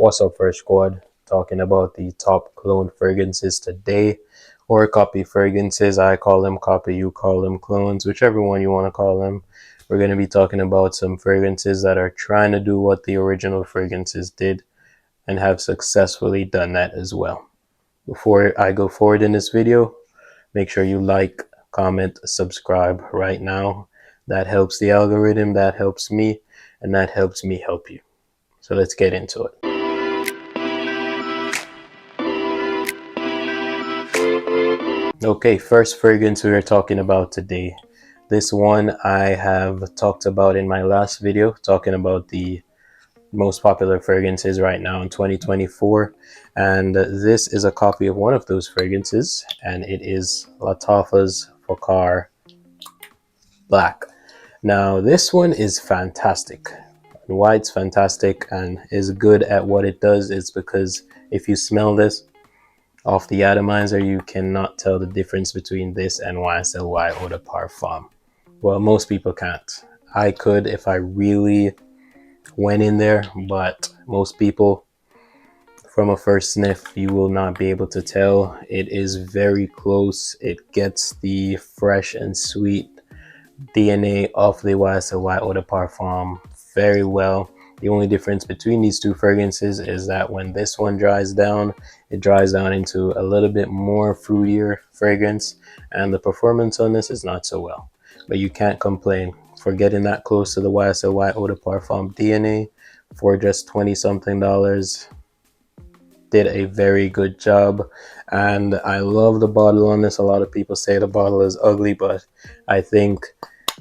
What's up, Fresh Squad? Talking about the top clone fragrances today, or copy fragrances. I call them copy, you call them clones, whichever one you want to call them. We're going to be talking about some fragrances that are trying to do what the original fragrances did and have successfully done that as well. Before I go forward in this video, make sure you like, comment, subscribe right now. That helps the algorithm, that helps me, and that helps me help you. So let's get into it. Okay, first fragrance we are talking about today. This one I have talked about in my last video, talking about the most popular fragrances right now in 2024. And this is a copy of one of those fragrances, and it is Lattafa's Fakhar Black. Now, this one is fantastic. And why it's fantastic and is good at what it does is because if you smell this off the atomizer, you cannot tell the difference between this and YSL Eau de Parfum. Well, most people can't. I could if I really went in there, but most people from a first sniff, you will not be able to tell. It is very close. It gets the fresh and sweet DNA of the YSL Eau de Parfum very well. The only difference between these two fragrances is that when this one dries down, it dries down into a little bit more fruitier fragrance, and the performance on this is not so well. But you can't complain for getting that close to the YSL Eau de Parfum DNA for just $20 something. Did a very good job, and I love the bottle on this. A lot of people say the bottle is ugly, but I think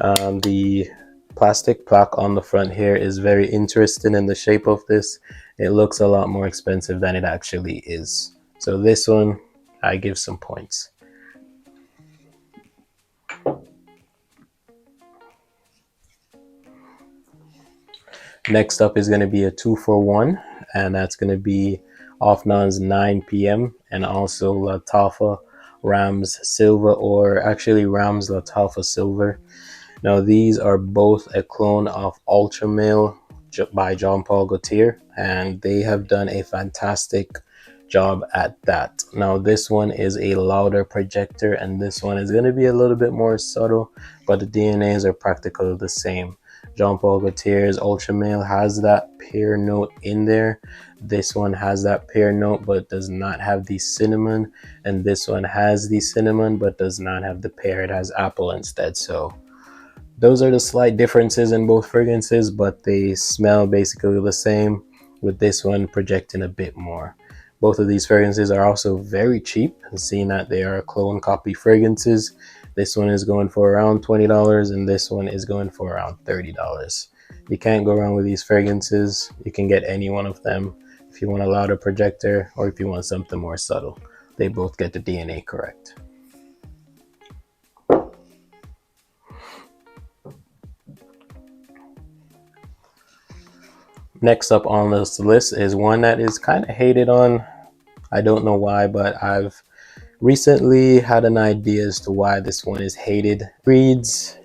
the plastic plaque on the front here is very interesting in the shape of this. It looks a lot more expensive than it actually is. So this one, I give some points. Next up is going to be a 2-for-1, and that's going to be Offnon's 9 p.m. and also Lattafa Rams Silver, or actually Rams Lattafa Silver. Now, these are both a clone of Ultra Male by Jean Paul Gaultier, and they have done a fantastic job at that. Now, this one is a louder projector, and this one is going to be a little bit more subtle, but the DNAs are practically the same. Jean Paul Gaultier's Ultra Male has that pear note in there. This one has that pear note but does not have the cinnamon, and this one has the cinnamon but does not have the pear. It has apple instead. So those are the slight differences in both fragrances, but they smell basically the same, with this one projecting a bit more. Both of these fragrances are also very cheap, seeing that they are clone copy fragrances. This one is going for around $20 and this one is going for around $30. You can't go wrong with these fragrances. You can get any one of them if you want a louder projector or if you want something more subtle. They both get the DNA correct. Next up on this list is one that is kind of hated on. I don't know why, but I've recently had an idea as to why this one is hated. Creed's,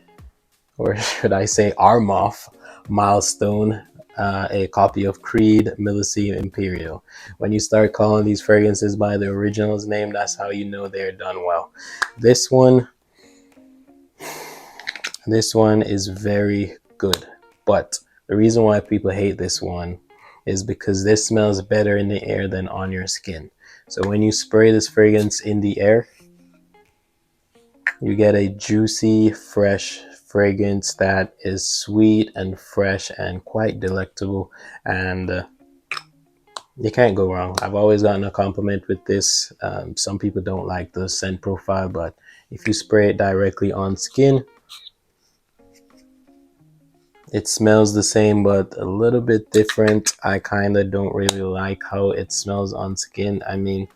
or should I say Armaf Milestone, a copy of Creed Millicene Imperial. When you start calling these fragrances by the original's name, that's how you know they're done well. This one is very good, but the reason why people hate this one is because this smells better in the air than on your skin. So when you spray this fragrance in the air, you get a juicy, fresh fragrance that is sweet and fresh and quite delectable, and you can't go wrong. I've always gotten a compliment with this. Some people don't like the scent profile, but if you spray it directly on skin, it smells the same but a little bit different. I kind of don't really like how it smells on skin. I mean,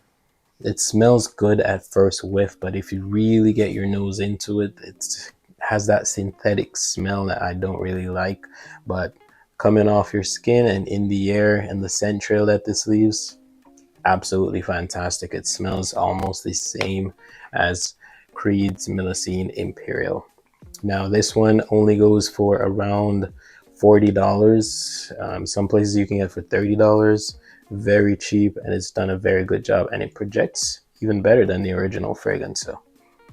it smells good at first whiff, but if you really get your nose into it, it has that synthetic smell that I don't really like. But coming off your skin and in the air and the scent trail that this leaves, absolutely fantastic. It smells almost the same as Creed's Millicene Imperial. Now, this one only goes for around $40. Some places you can get for $30. Very cheap, and it's done a very good job, and it projects even better than the original fragrance. So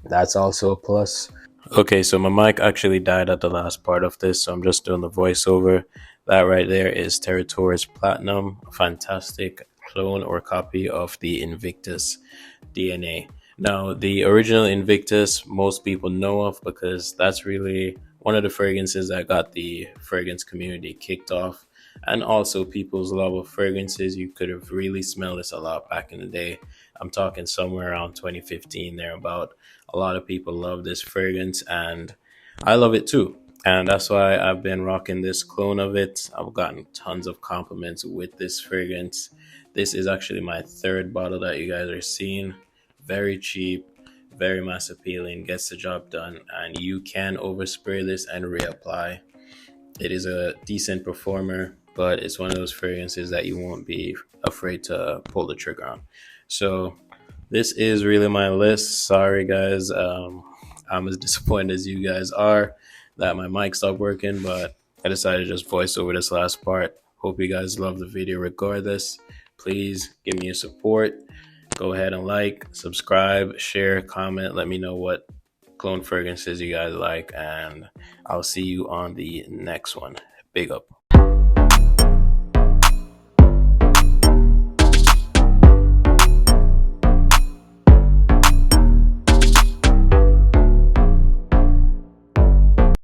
that's also a plus. Okay, so my mic actually died at the last part of this, so I'm just doing the voiceover. That right there is Territoire Platinum, a fantastic clone or copy of the Invictus DNA. Now, the original Invictus, most people know of because that's really one of the fragrances that got the fragrance community kicked off. And also people's love of fragrances. You could have really smelled this a lot back in the day. I'm talking somewhere around 2015 thereabout. A lot of people love this fragrance, and I love it too. And that's why I've been rocking this clone of it. I've gotten tons of compliments with this fragrance. This is actually my third bottle that you guys are seeing. Very cheap, very mass appealing, gets the job done, and you can overspray this and reapply. It is a decent performer, but it's one of those fragrances that you won't be afraid to pull the trigger on. So this is really my list. Sorry guys, I'm as disappointed as you guys are that my mic stopped working, but I decided to just voice over this last part. Hope you guys love the video regardless. Please give me your support. Go ahead and like, subscribe, share, comment. Let me know what clone fragrances you guys like, and I'll see you on the next one. Big up.